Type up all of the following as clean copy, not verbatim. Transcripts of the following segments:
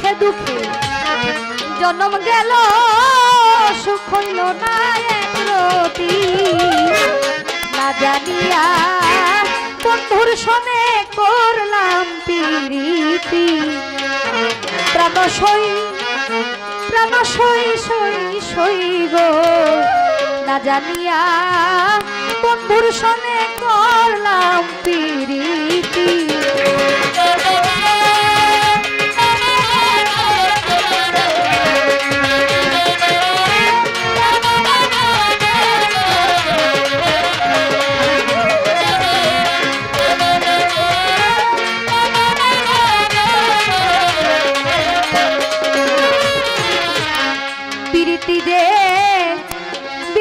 সুখে দুঃখে জন্ম গেল সুখ হইল না একরতি না জানিয়া বন্ধুর সনে করলাম প্রীতি প্রাণ সই সই গো না জানিয়া বন্ধুর সনে করলাম প্রীতি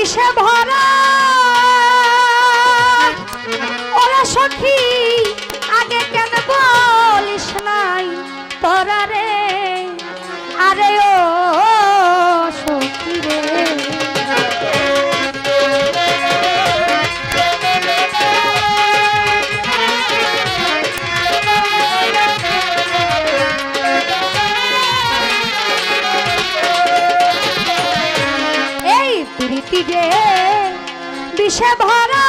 বিষে ভরা ওরা সখী আগে কেন বলিস নাই তোরা রে আরে ও সখী রে প্রীতি বিষে ভরা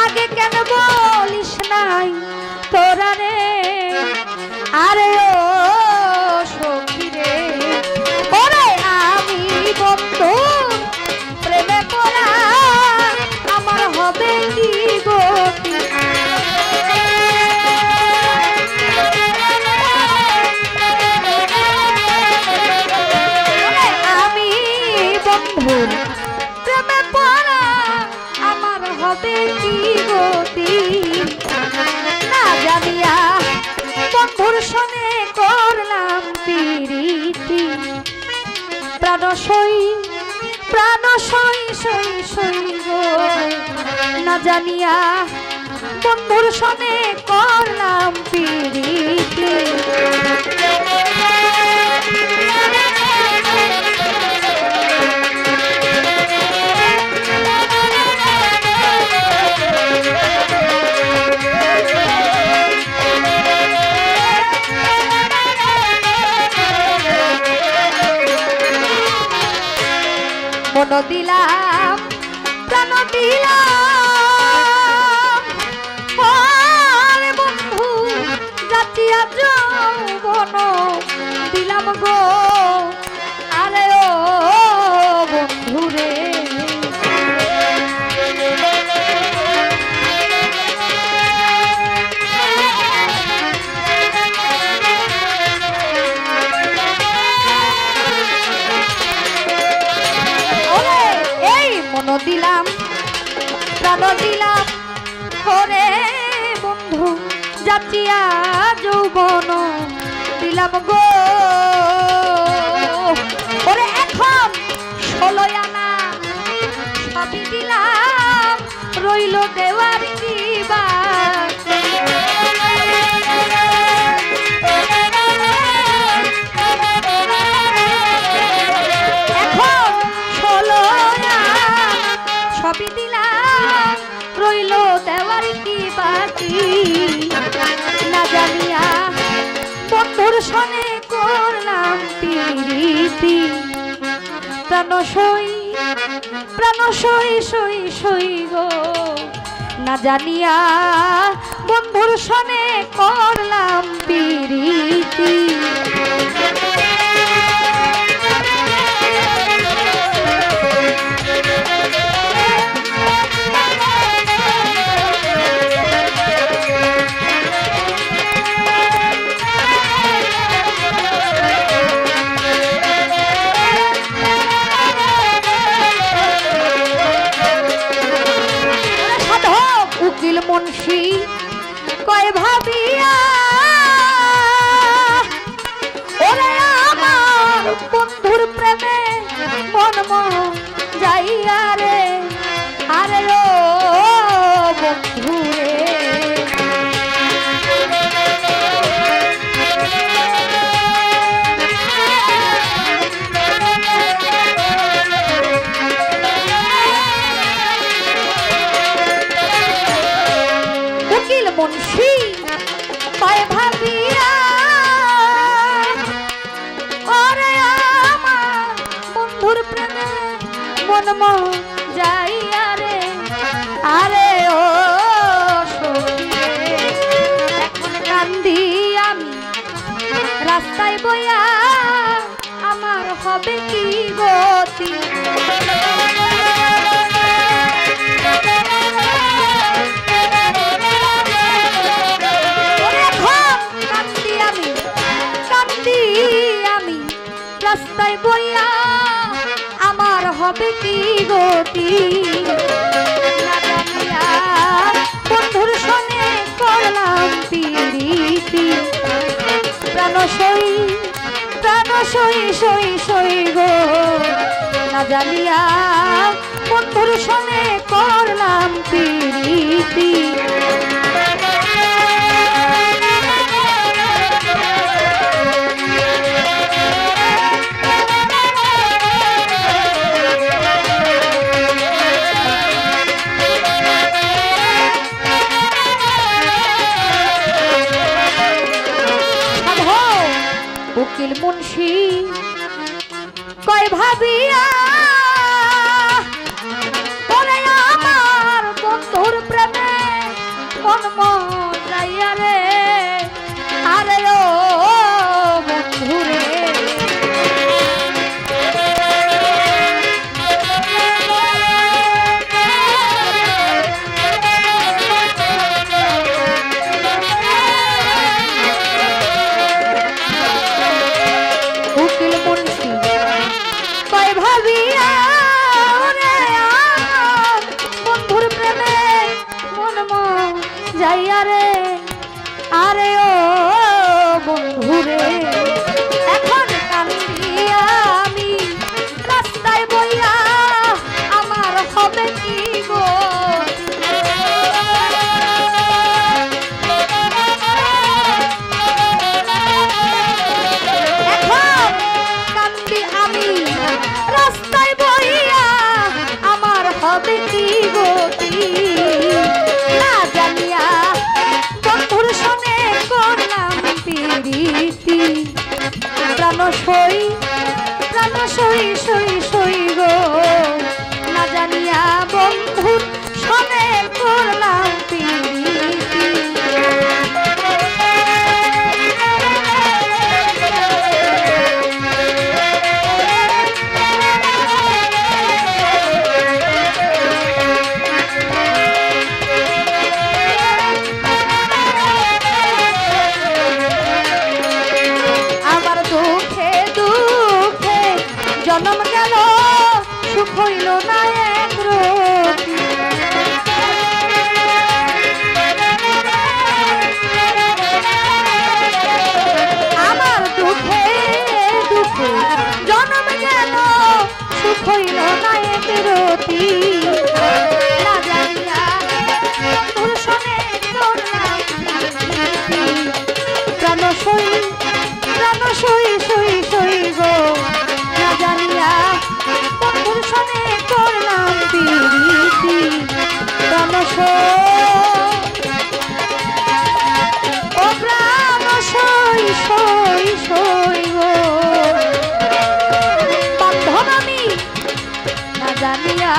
আগে কেন বলিস নাই তোরা রে আরে ও সখী রে ওরে আমি বন্ধু প্রেমে পড়া আমার হবে কি গতি প্রেমে পড়া আমার হবে কি গতি না জানিয়া বন্ধুর সঙ্গে করলাম প্রীতি প্রাণ সই গো না জানিয়া বন্ধুর সঙ্গে করলাম প্রীতি মন দিলাম প্রাণ দিলাম আরে বন্ধু জাতিয়া যৌবন দিলাম গো আরে ও বন্ধু রে মন দিলাম প্রাণ দিলাম ওরে বন্ধু জাতিয়া যৌবন দিলাম গো ওরে এখন 16 আনা সবই দিলাম রইল দেওয়ার কি বাকি সবই দিলাম রইল দেওয়ার কি বাকি না জানিয়া বন্ধুর সনে করলাম প্রীতি প্রাণ সই গো না জানিয়া বন্ধুর সনে করলাম প্রীতি মুন্সি কয় ভাবিয়া যাইয়া রে আরে ও সখী এখন কান্দি আমি রাস্তায় বইয়া আমার হবে কি গতি রাস্তায় বইয়া আমার হবে কি গতি না জানিয়া বন্ধুর সনে করলাম পিরিতি প্রাণ সই সই গো না জানিয়া বন্ধুর সনে করলাম পিরিতি উকিল মুন্সি কয় ভাবিয়া বলে আমার বন্ধুর প্রেমে মন যাইয়া রে আরে ও বন্ধুরে যাইয়া রে আরে ও বন্ধুরে এখন কান্দিয়া আমি রাস্তায় বইয়া আমার হবে কি গো এখন কান্দি আমি রাস্তায় বইয়া আমার হবে কি গতি না জানিয়া বন্ধুর সনে করলাম পিরিতি প্রাণ সই গো না জানিয়া বন্ধুর সনে করলাম পিরিতি জনম গেল সুখ হইল না এক রতি আমার দুঃখে দুঃখে জনম গেল সুখ হইল না এক রতি না জানিয়া বন্ধুর সনে করলাম প্রাণ সই গো না জানিয়া বন্ধুর সনে করলাম পিরিতি প্রাণ ও প্রাণ সই গো বান্ধব আমি না জানিয়া